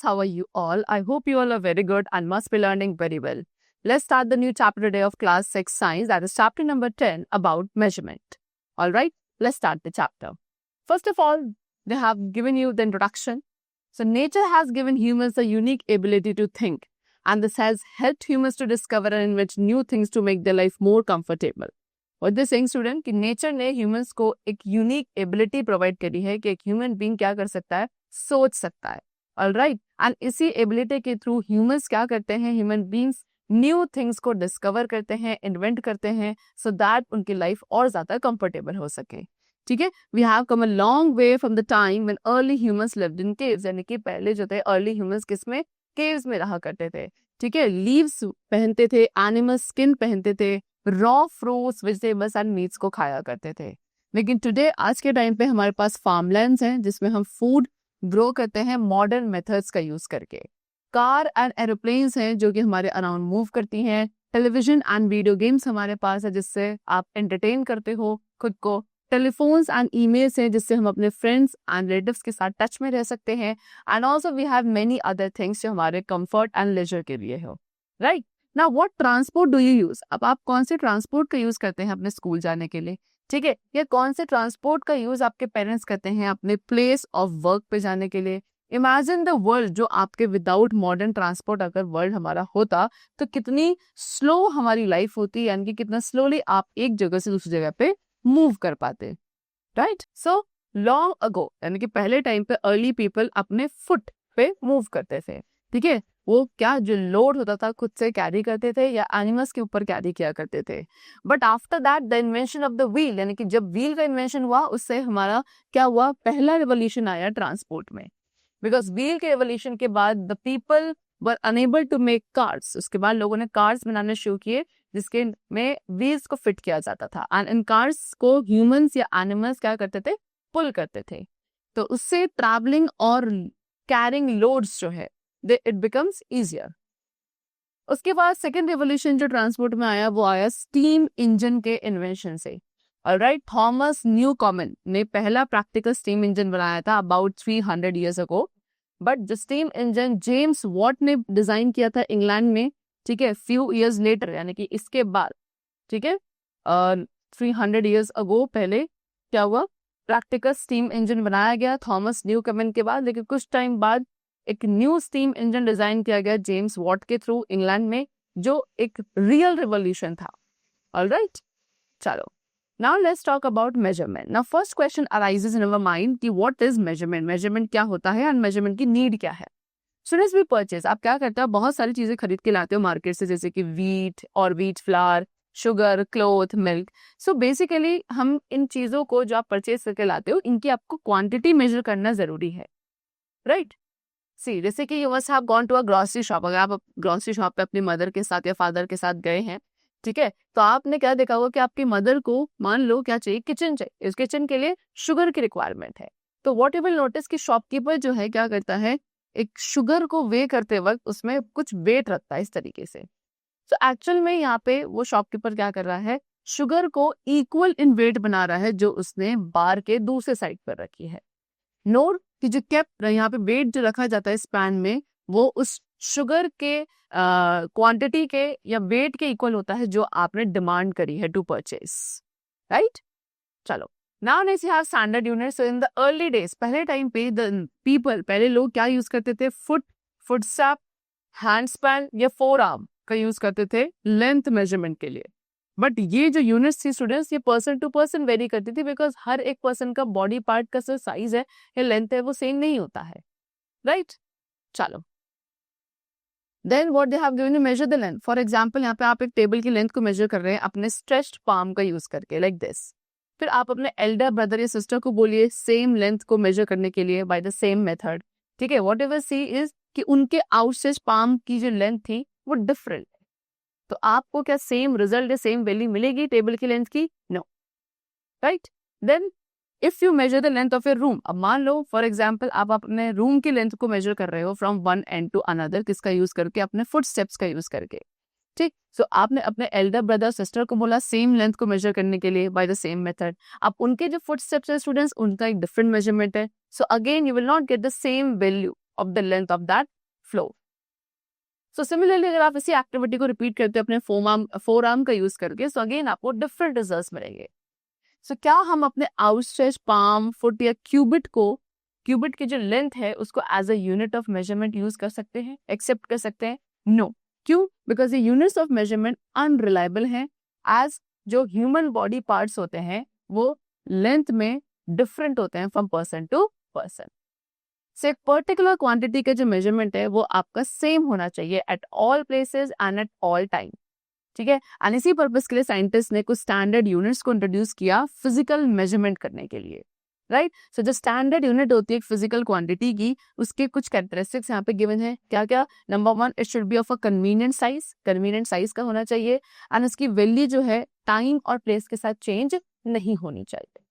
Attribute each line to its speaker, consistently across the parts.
Speaker 1: how are you all? I hope you all are very good and must be learning very well. Let's start the new chapter today of class 6 science, that is chapter number 10 about measurement. All right, let's start the chapter. First of all, they have given you the introduction. So nature has given humans a unique ability to think, and this has helped humans to discover and invent new things to make their life more comfortable. What they saying student कि nature ने humans को एक unique ability provide करी है कि एक human being क्या कर सकता है, सोच सकता है. Alright, and इसी ability के through humans क्या करते हैं, human beings new things को discover करते हैं, invent करते हैं, so that उनकी life और ज़्यादा comfortable हो सके. ठीक है, we have come a long way from the time when early humans lived in caves. यानी कि पहले जो थे early humans किस में, caves में रहा करते थे. ठीक है, leaves पहनते थे, animal skin पहनते थे, raw fruits vegetables and meets को खाया करते थे. लेकिन टुडे आज के टाइम पे हमारे पास फार्मलैंड्स हैं जिसमें हम फूड ग्रो करते हैं मॉडर्न मेथड्स का यूज करके. कार एंड एरोप्लेन्स हैं जो कि हमारे अराउंड मूव करती हैं. टेलीविजन एंड वीडियो गेम्स हमारे पास है जिससे आप एंटरटेन करते हो खुद को. टेलीफोन्स एंड ईमेल्स हैं जिससे हम अपने फ्रेंड्स एंड रिलेटिव्स के साथ टच में रह सकते हैं. And also we have many other things जो हमारे कंफर्ट एंड लेजर के लिए हो. Right, now what transport do you use? अब आप कौन से ट्रांसपोर्ट का यूज करते हैं अपने स्कूल जाने के लिए? ठीक है, या कौन से ट्रांसपोर्ट का यूज आपके पेरेंट्स करते हैं अपने प्लेस ऑफ वर्क पे जाने के लिए? इमेजिन द वर्ल्ड जो आपके विदाउट मॉडर्न ट्रांसपोर्ट अगर वर्ल्ड हमारा होता तो कितनी स्लो हमारी लाइफ होती, यानी कि कितना स्लोली आप एक जगह से दूसरी जगह पे मूव कर पाते. राइट, सो लॉन्ग अगो यानी कि पहले टाइम पे अर्ली पीपल अपने फुट पे मूव करते थे. ठीक है, वो क्या जो लोड होता था खुद से कैरी करते थे या एनिमल्स के ऊपर कैरी किया करते थे. But after that the invention of the wheel, यानी कि जब व्हील का इन्वेंशन हुआ उससे हमारा क्या हुआ, पहला रिवोल्यूशन आया ट्रांसपोर्ट में. बिकॉज व्हील के रिवोल्यूशन के बाद the people were enable to make cars. उसके बाद लोगों ने कार्स बनाने शुरू किए जिसके में व्हील्स को फिट किया जाता था. एंड इन कार्स को ह्यूमंस या एनिमल्स क्या करते थे, पुल करते थे. तो उससे ट्रैवलिंग और कैरिंग लोड्स जो है it becomes easier. उसके बाद सेकेंड रिवोल्यूशन जो ट्रांसपोर्ट में आया वो आया स्टीम इंजन के इन्वेंशन से. ऑलराइट, थॉमस न्यूकॉमन ने पहला प्रैक्टिकल स्टीम इंजन बनाया था अबाउट 300 years ago. बट जो स्टीम इंजन जेम्स वॉट ने डिजाइन किया था इंग्लैंड में, ठीक है, फ्यू ईयर्स लेटर यानी कि इसके बाद, ठीक है, 300 years ago पहले क्या हुआ, प्रैक्टिकल स्टीम इंजन बनाया गया थॉमस न्यूकॉमन के बाद. लेकिन कुछ टाइम बाद एक न्यू स्टीम इंजन डिजाइन किया गया जेम्स वॉट के थ्रू इंग्लैंड में, जो एक रियल रिवोल्यूशन था. ऑलराइट, चलो now let's talk about measurement. Now first question arises in our mind कि व्हाट इज मेजरमेंट, मेजरमेंट क्या होता है एंड मेजरमेंट की नीड क्या है. स्टूडेंट्स भी परचेज, आप क्या करते हो, बहुत सारी चीजें खरीद के लाते हो मार्केट से, जैसे कि वीट और wheat flower, sugar, cloth, milk. So basically हम इन चीजों को जो आप परचेज करके लाते हो इनकी आपको क्वांटिटी मेजर करना जरूरी है. राइट, सी जैसे कि you must have gone to a grocery shop. अगर आप ग्रोसरी शॉप पे अपनी मदर के साथ या फादर के साथ गए हैं, ठीक है, तो आपने क्या देखा होगा कि आपकी मदर को मान लो क्या चाहिए, किचन चाहिए. इस किचन के लिए शुगर की रिक्वायरमेंट है. तो व्हाट यू विल नोटिस कि शॉपकीपर जो है क्या करता है, एक शुगर को वे करते वक्त उसमें कुछ वेट रखता है इस तरीके से. तो एक्चुअल में यहाँ पे वो शॉपकीपर क्या कर रहा है, शुगर को इक्वल इन वेट बना रहा है जो उसने बार के दूसरे साइड पर रखी है. नोट कि जो कैप यहाँ पे वेट जो रखा जाता है स्पैन में, वो उस शुगर के क्वांटिटी के या वेट के इक्वल होता है जो आपने डिमांड करी है टू परचेज. राइट, चलो now let's have standard unit. So in the early days, पहले टाइम पे द पीपल, पहले लोग क्या यूज करते थे, फुट स्टेप, हैंड स्पैन या फोर आर्म का यूज करते थे लेंथ मेजरमेंट के लिए. बट ये जो यूनिट्स थी स्टूडेंट्स, ये पर्सन टू पर्सन वेरी करती थी, बिकॉज हर एक पर्सन का बॉडी पार्ट का जो साइज है या लेंथ है वो सेम नहीं होता है. राइट, चलो then what they have given to measure the length. For example यहाँ पे आप एक टेबल की लेंथ को मेजर कर रहे हैं अपने स्ट्रेच्ड पाम का यूज करके, लाइक दिस. फिर आप अपने एल्डर ब्रदर या सिस्टर को बोलिए सेम लेंथ को मेजर करने के लिए बाय द सेम मेथड. ठीक है, व्हाट एवर सी इज कि उनके आउटस्ट्रेच्ड पाम की जो लेंथ थी वो डिफरेंट. तो आपको क्या सेम रिजल्ट या सेम वैल्यू मिलेगी टेबल की लेंथ की? No. Right, then if you measure the length of your room, अब मान लो फॉर एग्जांपल आप अपने रूम की लेंथ को मेजर कर रहे हो from one end to another, किसका यूज करके, अपने फुट स्टेप्स का यूज करके. ठीक, सो आपने अपने एल्डर ब्रदर सिस्टर को बोला सेम लेंथ को मेजर करने के लिए बाय द सेम मेथड. अब उनके जो फुट स्टेप्स है स्टूडेंट्स, उनका एक डिफरेंट मेजरमेंट है. So again you will not get the same value of the length of that floor. So similarly, अगर आप इसी एक्टिविटी को रिपीट करते हैं अपने फोर आर्म का यूज करके, so again आपको डिफरेंट रिजल्ट्स मिलेंगे. So क्या हम अपने आउटस्ट्रेच पाम, फुट या क्यूबिट की जो लेंथ है उसको as a unit of measurement use कर सकते हैं, एक्सेप्ट कर सकते हैं? नो. क्यों? बिकॉज ये यूनिट्स ऑफ मेजरमेंट अनरिलायबल हैं, एज जो ह्यूमन बॉडी पार्ट्स होते हैं वो लेंथ में डिफरेंट होते हैं फ्रॉम पर्सन टू पर्सन. से एक पर्टिकुलर क्वांटिटी का जो मेजरमेंट है वो आपका सेम होना चाहिए at all places and at all time. ठीक है. एंड इसी पर्पस के लिए साइंटिस्ट ने कुछ स्टैंडर्ड यूनिट्स को इंट्रोड्यूस किया फिजिकल मेजरमेंट करने के लिए. राइट. सो जो स्टैंडर्ड यूनिट होती है एक फिजिकल क्वांटिटी की, उसके कुछ कैरेक्टरिस्टिक्स यहाँ पे गिवन है. क्या क्या? Number 1, it should be of a convenient size का होना चाहिए. एंड उसकी वैल्यू जो है टाइम और प्लेस के साथ चेंज नहीं होनी चाहिए.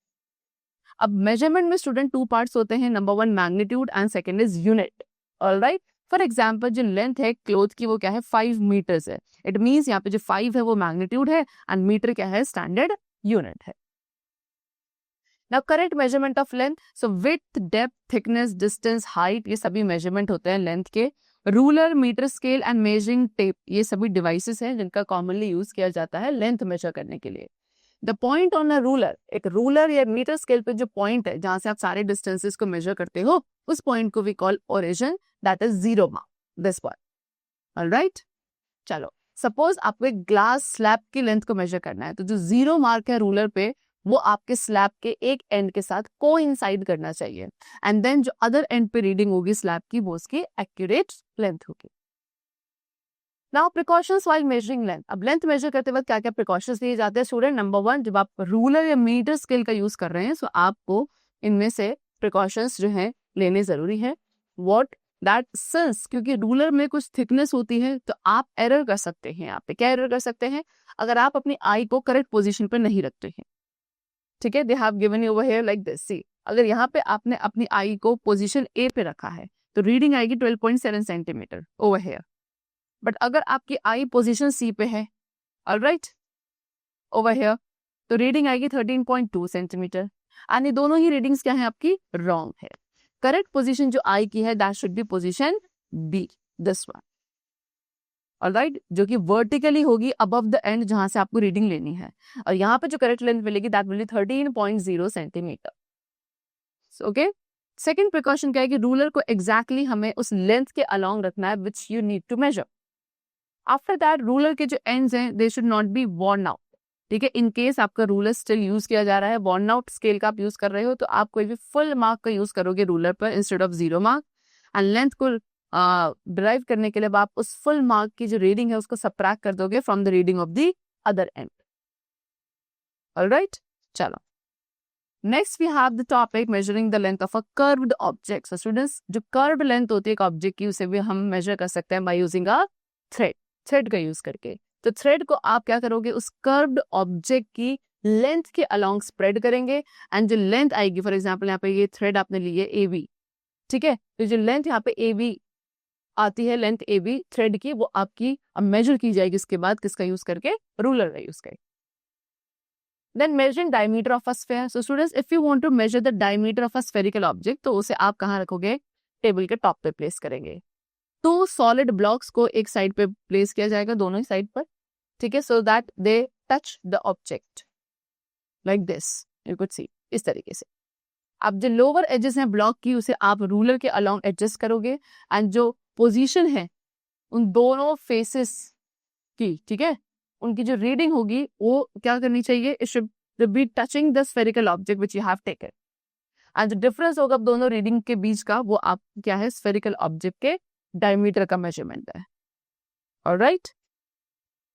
Speaker 1: अब मेजरमेंट में स्टूडेंट 2 पार्ट्स होते हैं. Number 1 magnitude and second is unit. Alright. For example जो लेंथ है क्लोथ की वो क्या है? 5 मीटर्स है. इट मीन्स यहाँ पे जो 5 है वो मैग्नीट्यूड है एंड मीटर क्या है? स्टैंडर्ड यूनिट है. Now correct measurement of length. So width, depth, thickness, distance, height, ये सभी मेजरमेंट होते हैं लेंथ के. Ruler, metre scale and measuring tape, ये सभी डिवाइसेस हैं जिनका कॉमनली यूज किया जाता है लेंथ मेजर करने के लिए. The point on a ruler, एक रूलर या मीटर स्केल पे जो पॉइंट है जहां से आप सारे डिस्टेंसेस को मेजर करते हो, उस पॉइंट को we call origin, that is 0 mark. This one. Alright. चलो, सपोज आपको एक ग्लास स्लैब की लेंथ को मेजर करना है, तो जो 0 मार्क है रूलर पे वो आपके स्लैब के एक एंड के साथ कोइंसाइड करना चाहिए. एंड देन जो अदर एंड पे रीडिंग होगी स्लैब की वो उसकी एक्यूरेट लेंथ होगी. Now precautions while measuring length. अब लेंथ मेजर करते वक्त क्या क्या प्रिकॉशंस लिए जाते हैं स्टूडेंट? नंबर 1, जब आप रूलर या मीटर स्केल का यूज कर रहे हैं तो आपको इनमें से प्रिकॉशंस जो है लेने जरूरी है. व्हाट? दैट सिंस क्योंकि रूलर में कुछ थिकनेस होती है तो आप एरर कर सकते हैं. यहाँ पे क्या एरर कर सकते हैं? अगर आप अपनी आई को करेक्ट पोजिशन पे नहीं रखते हैं. ठीक है. They have given you over here like this. See, अगर यहाँ पे आपने अपनी आई को पोजीशन ए पे रखा है तो रीडिंग आएगी 12.7 सेंटीमीटर ओवर हियर. बट अगर आपकी आई पोजीशन सी पे है, ऑलराइट, ओवर हियर, तो रीडिंग आएगी 13.2 सेंटीमीटर. एंड ये दोनों ही रीडिंग्स क्या है आपकी? रॉन्ग है. करेक्ट पोजीशन जो आई की है that should be position B, this one. Alright, जो कि वर्टिकली होगी अबव द एंड जहां से आपको रीडिंग लेनी है. और यहाँ पे जो करेक्ट लेंथ मिलेगी that will B 13.0 centimetre. Okay. Second precaution क्या है कि रूलर को एग्जैक्टली हमें उस लेंथ के अलोंग रखना है which you need to measure. After that ruler के जो एंड्स हैं they should not be worn out. ठीक है. इन केस आपका रूलर स्टिल यूज किया जा रहा है, वॉर्न आउट स्केल का आप यूज कर रहे हो, तो आप कोई भी फुल मार्क का यूज करोगे रूलर पर instead of 0 mark. And length को डिराइव करने के लिए आप उस फुल मार्क की जो रीडिंग है उसको सबट्रैक्ट कर दोगे from the reading of the other end. Alright. चलो, next we have the topic measuring the length of a curved object. So students, जो कर्व्ड लेंथ होती है एक ऑब्जेक्ट की उसे भी हम मेजर कर सकते हैं बाय यूजिंग अ थ्रेड का यूज करके. तो थ्रेड को आप क्या करोगे? उस कर्व्ड ऑब्जेक्ट की लेंथ के अलोंग स्प्रेड करेंगे. एंड जो लेंथ आएगी, फॉर एग्जांपल यहाँ पे ये थ्रेड आपने ली है AB. ठीक है. तो जो लेंथ यहाँ पे AB आती है, लेंथ AB थ्रेड की, वो आपकी अब मेजर की जाएगी इसके बाद किसका यूज करके? रूलर का यूज करके. Then measuring diameter of a sphere. So students, if you want to measure the diameter of a spherical object, तो उसे आप कहाँ रखोगे? टेबल के टॉप पे प्लेस करेंगे. तो सॉलिड ब्लॉक्स को एक साइड पे प्लेस किया जाएगा, दोनों ही साइड पर. ठीक है. So that they touch the object like this. You could see, इस तरीके से. अब जो लोअर एजेस हैं ब्लॉक की उसे आप रूलर के अलोंग एडजस्ट करोगे. एंड जो पोजीशन है उन दोनों फेसेस की, ठीक है, उनकी जो रीडिंग होगी वो क्या करनी चाहिए? It should be touching the spherical object which you have taken. And जो डिफरेंस होगा दोनों रीडिंग के बीच का वो आप क्या है? स्फेरिकल ऑब्जेक्ट के डायमीटर का मेजरमेंट है. Alright.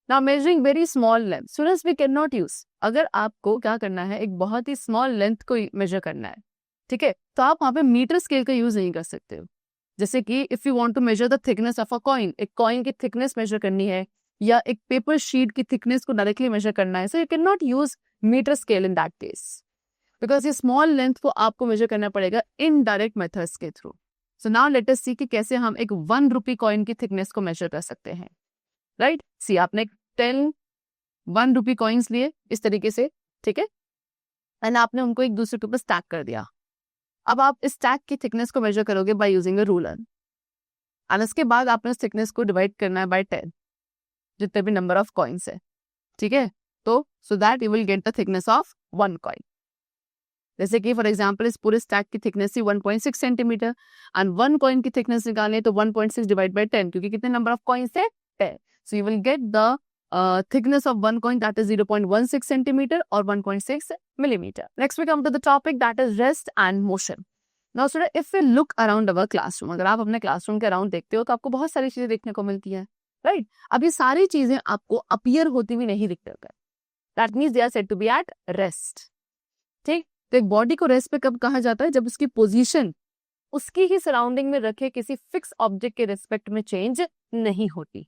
Speaker 1: Now measuring very small length. Students, we can not use, अगर आपको क्या करना है एक बहुत ही स्मॉल लेंथ को मेजर करना है, ठीक है, तो आप वहां पे मीटर स्केल का यूज नहीं कर सकते हो. जैसे कि if you want to measure the thickness of a coin, एक कॉइन की थिकनेस मेजर करनी है या एक पेपर शीट की थिकनेस को डायरेक्टली मेजर करना है, so you can not use metre scale in that case, because ये स्मॉल लेंथ को आपको मेजर करना पड़ेगा इनडायरेक्ट मेथड्स के through. So now let us see कि कैसे हम एक 1 रुपी कॉइन की थिकनेस को मेजर कर सकते हैं. राइट. सी, आपने 10 1 रुपी कॉइन्स लिए इस तरीके से, ठीक है, एंड आपने उनको एक दूसरे के ऊपर स्टैक कर दिया. अब आप इस स्टैक की थिकनेस को मेजर करोगे by using a ruler. And उसके बाद आपने उस थिकनेस को डिवाइड करना है बाय 10, जितने भी नंबर ऑफ कॉइन्स है, ठीक है। तो so that you will get the thickness of 1 coin. जैसे कि फॉर एग्जांपल इस पूरे स्टैक की थिकनेस थी 1.6 सेंटीमीटर एंड 1 कॉइन की थिकनेस निकालने तो 1.6 डिवाइड बाय 10, क्योंकि कितने नंबर ऑफ कॉइन्स थे 10। So you will get the thickness of 1 coin, that is 0.16 centimeter or 1.6 millimeter. Next we come to the topic that is rest and motion. Now student, if we look around our classroom, अगर आप अपने classroom के around देखते हो तो आपको बहुत सारी चीजें देखने को मिलती है, राइट? अब ये सारी चीजें आपको अपीयर होती हुई नहीं दिखती है, that means they are said to be at rest, ठीक? तो एक बॉडी को रेस्ट पे कब कहा जाता है? जब उसकी पोजीशन उसकी ही सराउंडिंग में रखे किसी फिक्स ऑब्जेक्ट के रिस्पेक्ट में चेंज नहीं होती,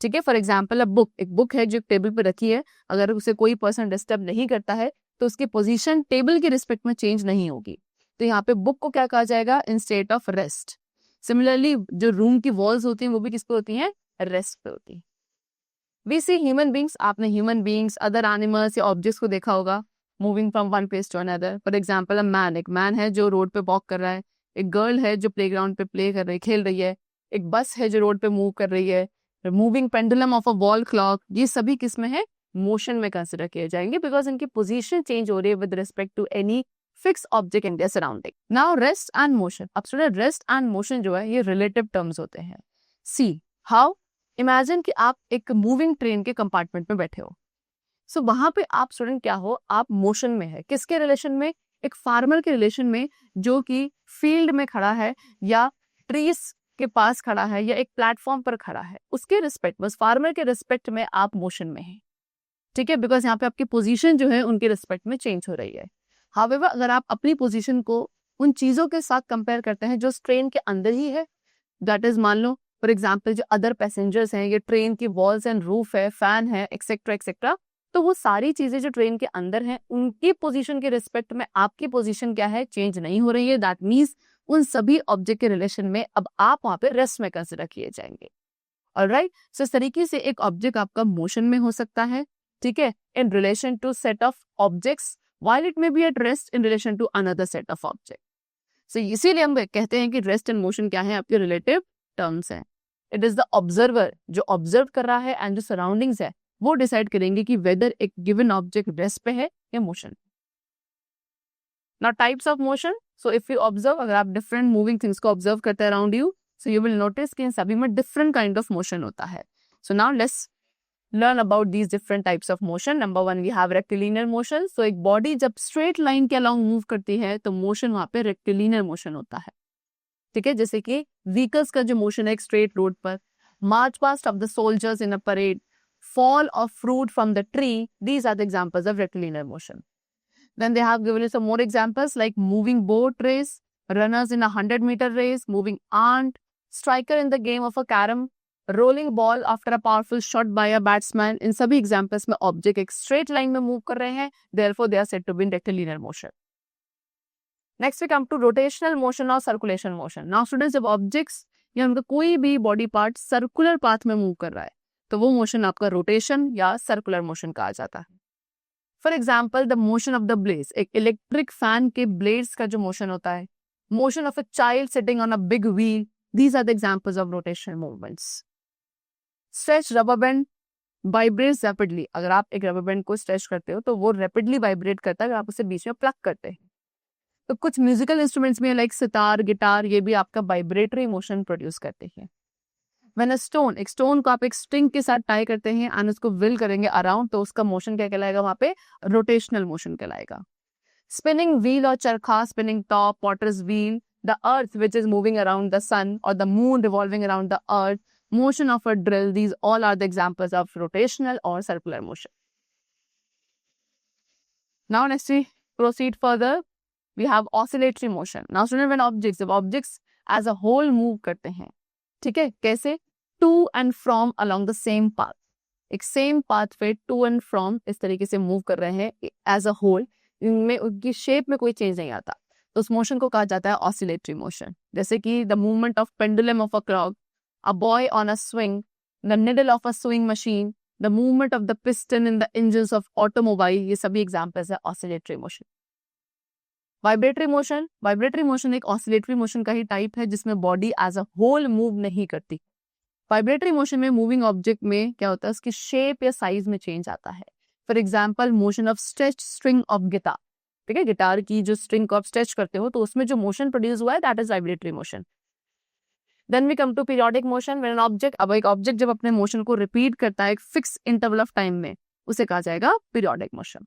Speaker 1: ठीक है। फॉर एग्जाम्पल एक बुक है जो टेबल पे रखी है, अगर उसे कोई पर्सन डिस्टर्ब नहीं करता है तो उसकी पोजीशन टेबल के रिस्पेक्ट में चेंज नहीं होगी, तो यहाँ पे बुक को क्या कहा जाएगा? इन स्टेट ऑफ रेस्ट। सिमिलरली जो रूम की वॉल्स होती हैं वो भी किस पे होती हैं? रेस्ट पे होती है। वी सी ह्यूमन बींग्स, आपने ह्यूमन बींग्स, अदर एनिमल्स या ऑब्जेक्ट्स को देखा होगा moving from one place to another. For example एक मैन है जो रोड पे वॉक कर रहा है, एक गर्ल है जो प्लेग्राउंड पे प्ले कर रही खेल रही है, एक बस है जो रोड पे मूव कर रही है, moving pendulum of a wall clock, ये सभी किस में है? मोशन में कंसिडर किए जाएंगे, बिकॉज इनकी पोजीशन चेंज हो रही है with respect to any fix object in their surrounding. Now rest and motion. अब स्टूडेंट रेस्ट एंड मोशन जो है ये रिलेटिव टर्म्स होते हैं। सी हाउ, इमेजिन कि आप एक मूविंग ट्रेन के कंपार्टमेंट में बैठे हो, सो वहां पे आप स्टूडेंट क्या हो? आप मोशन में है। किसके रिलेशन में? एक फार्मर के रिलेशन में जो कि फील्ड में खड़ा है या ट्रीज के पास खड़ा है या एक प्लेटफॉर्म पर खड़ा है, उसके रिस्पेक्ट, बस फार्मर के रिस्पेक्ट में आप मोशन में हैं, ठीक है, बिकॉज यहाँ पे आपकी पोजीशन जो है उनके रिस्पेक्ट में चेंज हो रही है। हाउएवर अगर आप अपनी पोजीशन को उन चीजों के साथ कंपेयर करते हैं जो ट्रेन के अंदर ही है, दैट इज मान लो फॉर एग्जाम्पल जो अदर पैसेंजर्स हैं, ये ट्रेन की वॉल्स एंड रूफ है, फैन है, एक्सेट्रा एक्सेट्रा, तो वो सारी चीजें जो ट्रेन के अंदर हैं उनकी पोजीशन के रिस्पेक्ट में आपकी पोजीशन क्या है? चेंज नहीं हो रही है। दैट मीन्स उन सभी ऑब्जेक्ट के रिलेशन में अब आप वहां पे रेस्ट में कंसिडर किए जाएंगे। ऑलराइट, सो इस तरीके से एक ऑब्जेक्ट आपका मोशन में हो सकता है, ठीक है, in relation to set of objects, while it may be at rest in relation to another set of object. So इसीलिए हम कहते हैं कि रेस्ट एंड मोशन क्या है? आपके रिलेटिव टर्म्स हैं। इट इज द ऑब्जर्वर जो ऑब्जर्व कर रहा है एंड जो सराउंडिंग्स है वो डिसाइड करेंगे कि वेदर एक गिवन ऑब्जेक्ट रेस्ट पे है या motion. Now types of motion, so if you observe, अगर आप डिफरेंट मूविंग थिंग्स को ऑब्जर्व करते हैं around you, so you will notice कि इन सभी में डिफरेंट काइंड ऑफ मोशन होता है। So now let's learn about these different types of motion. Number one, we have rectilinear motion. So एक body जब स्ट्रेट लाइन के अलोंग मूव करती है तो मोशन वहां पे रेक्टिलिनियर मोशन होता है, ठीक है। जैसे कि व्हीकल्स का जो मोशन है एक स्ट्रेट रोड पर, march past of the soldiers in a parade, fall of fruit from the tree, these are the examples of rectilinear motion. Then they have given us some more examples like moving boat race, runners in a 100-meter race, moving ant, striker in the game of a carom, rolling ball after a powerful shot by a batsman. इन सभी examples में object एक straight line में move कर रहे हैं, therefore they are said to be in rectilinear motion. Next we come to rotational motion और circulation motion. Now students, जब objects या उनका कोई भी body part circular path में move कर रहा है तो वो मोशन आपका रोटेशन या सर्कुलर मोशन कहा जाता है। For example the motion of the blades, एक इलेक्ट्रिक फैन के ब्लेड्स का जो मोशन होता है, motion of a child sitting on a big wheel, these are the examples of rotational movements. Stretch rubber band vibrates rapidly, अगर आप एक rubber band को स्ट्रेच करते हो तो वो रैपिडली वाइब्रेट करता है अगर आप उसे बीच में प्लग करते हैं। तो कुछ म्यूजिकल इंस्ट्रूमेंट्स में लाइक सितार, गिटार, ये भी आपका वाइब्रेटरी मोशन प्रोड्यूस करते हैं। When a stone, एक स्टोन को आप एक स्ट्रिंग के साथ टाई करते हैं एंड उसको विल करेंगे अराउंड, तो उसका मोशन क्या कहलाएगा? वहां पे रोटेशनल मोशन कहलाएगा। स्पिनिंग व्हील और चरखा, spinning top, potter's wheel, the earth which is moving around the sun और the moon revolving around the earth, motion of a drill, these all are the examples of rotational or circular motion. Now next we proceed further, we have oscillatory motion. Now student, when objects as a whole move करते हैं, ठीक है, कैसे? To and from along the same path, एक same path पे to and from इस तरीके से मूव कर रहे हैं एज अ होल, इनमें उनकी शेप में कोई चेंज नहीं आता, तो उस मोशन को कहा जाता है ऑसिलेटरी मोशन। जैसे कि the movement of pendulum of a clock, a boy on a swing, the needle of a sewing machine, the movement of the piston in the engines of automobile, ये सभी examples है oscillatory motion. Vibratory motion एक oscillatory motion का ही type है जिसमें body as a whole move नहीं करती। वाइब्रेटरी मोशन में मूविंग ऑब्जेक्ट में क्या होता है, उसकी शेप या साइज में चेंज आता है। For example motion of stretch string of guitar, ठीक है, गिटार की जो स्ट्रिंग को आप स्ट्रेच करते हो तो उसमें जो मोशन प्रोड्यूस हुआ है that is vibratory motion. Then we come to periodic motion, when an object, अब एक ऑब्जेक्ट जब अपने मोशन को रिपीट करता है एक फिक्स इंटरवल ऑफ टाइम में, उसे कहा जाएगा periodic motion.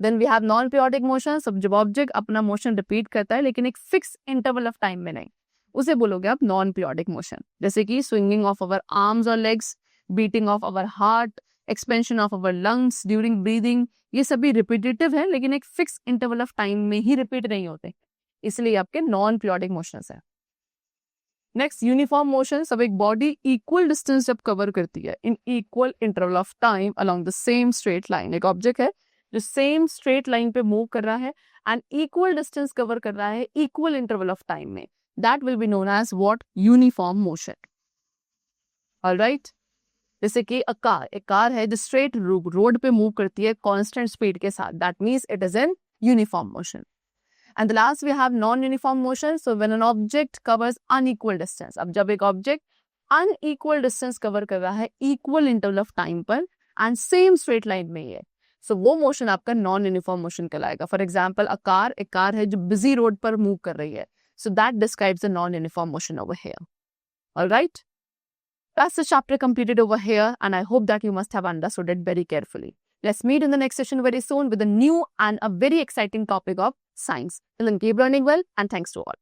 Speaker 1: Then we have non periodic motion, सब जब ऑब्जेक्ट अपना मोशन रिपीट करता है लेकिन एक फिक्स इंटरवल ऑफ टाइम में नहीं, उसे बोलोगे आप नॉन पीरियोडिक मोशन। जैसे कि स्विंगिंग ऑफ अवर आर्म्स और legs, beating of our heart, expansion of our lungs during breathing, ये सभी रिपीटेटिव है लेकिन एक फिक्स इंटरवल ऑफ टाइम में ही रिपीट नहीं होते, इसलिए आपके नॉन पीरियोडिक मोशंस है। नेक्स्ट यूनिफॉर्म मोशन, सब एक बॉडी इक्वल डिस्टेंस जब कवर करती है in equal interval of time along the same straight line. एक ऑब्जेक्ट है जो सेम स्ट्रेट लाइन पे मूव कर रहा है एंड इक्वल डिस्टेंस कवर कर रहा है इक्वल इंटरवल ऑफ टाइम में, that will be known as what, uniform motion. Alright, जैसे कि एक कार है जो स्ट्रेट रोड पे मूव करती है कांस्टेंट स्पीड के साथ, that means it is an uniform motion. And the last we have non-uniform motion. So when an object covers unequal distance, अब जब एक object unequal distance cover कर रहा है equal interval of time पर and same straight line में ही है, so वो motion आपका non-uniform motion कहलाएगा। For example, एक कार है जो busy road पर move कर रही है, so that describes the non-uniform motion over here. All right? That's the chapter completed over here, and I hope that you must have understood it very carefully. Let's meet in the next session very soon with a new and a very exciting topic of science. Till then, keep learning well, and thanks to all.